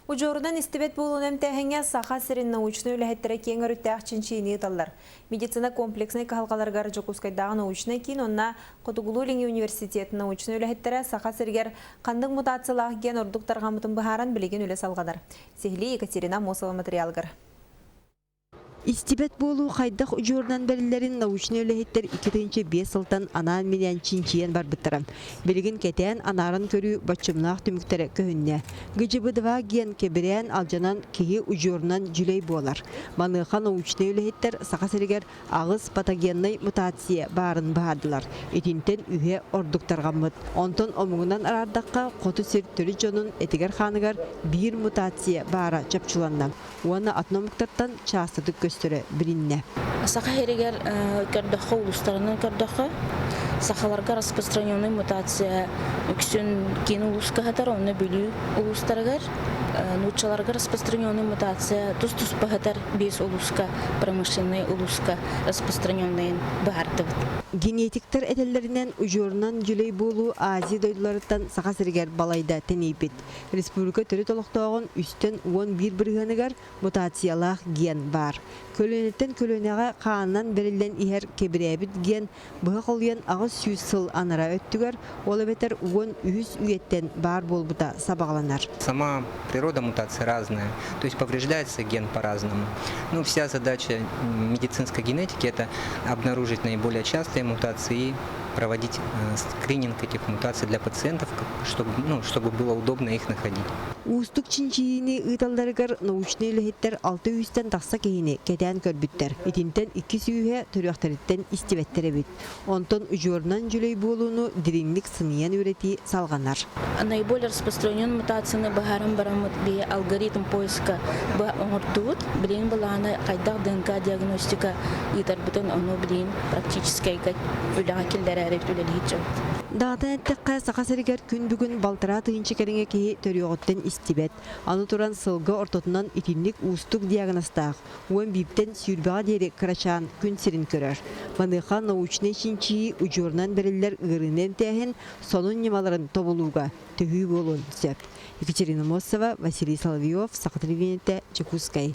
Ужорудан истебет болуын әмтәхенге саха сирин научный үләхеттері кеңір үттәқчин чейіне ұталар. Медицина комплексный кахалқаларғар жоқускайдағы научный кейін онна Қотугулулинги университет научный үләхеттері саха сиргер қандың мутациялағы ген ордуқтарға мұтын бұхаран білеген үлес алғадар. Сехли Екатерина Мосова материалгар. Истибет болу хайдах ужурнан берилерин научный үлэхеттер 2-5 сылтан анан менен чинчиен бар быттыран. Билигин кетен анарын көрүү бачымнах түмүктері көхүнне. Гыжыбыдыва ген кеберен алжанан кихи ужурнан жүлей болар. Маныха научный үлэхеттер сақасыргер ағыз патогенный мутация барын баадылар. Этинтен үйе ордуктарғамыд. Онтон омуңунан арардаққа қоту сир түрі жонун этигер ханығар бир мутация бара чапчуланнан. Уаны атномуктартан частыдык көстөрө билинне. Саха херигер кардахы улустарынан кардахы сахаларга распространенный мутация үксүн кен улуска хатар оны билүү улустаргар нучаларга распространенный мутация тус бахатар без улуска промышленный улуска распространенный барды. Генетиктер этеллеринен ужурунан жүлей болу Азия дойдуларыттан саха сиргер балайда тенейбит. Республика төрі толықтауын үстен 11 біргенігер мутациялах ген бар. Көлөнеттен көлөнеға қааннан берілден ихер кебіребіт ген бұға қолген ағыз 100 сыл анара өттігер, ол бетер 10 үйеттен бар болбыта сабағланар. Сама природа мутации разная, то есть повреждается ген по-разному. Ну, вся задача медицинской генетики – это обнаружить наиболее частые мутации и проводить скрининг этих мутаций для пациентов, чтобы было удобно их находить. Устук чинчиини ыталдарыгар научный үлэхеттер 600-тен тақса кейіні кетен көрбіттер. Итинтен 2 сүйе түріқтарыттен истебеттері бит. Онтон ужорнан жүлей болуыну диринлік сыниян үрети салғанар. Наиболее распространен мутацияны бахарам барамыт бе алгоритм поиска оңыртуыт. Білен баланы қайдақ ДНК диагностика итар бітін ону білен практически үліға келдері әріп үлелі жауд. Дағдан әттіққа сақасыргер күн бүгін балтыра тыйынчы кәріңе кейі төріғыттен истибет. Аны туран сылғы ортотынан итинлік устук диагностақ. Уэн биптен сүйірбаға дері крачан күн сирин көрір. Маныға научный шинчии ұжорнан берілер ғырынен тәхін сонун немаларын тобылуға төхүй болуын сөп. Екатерина Мосова, Василий Соловьев, Сақатырвенеті, Чекускай.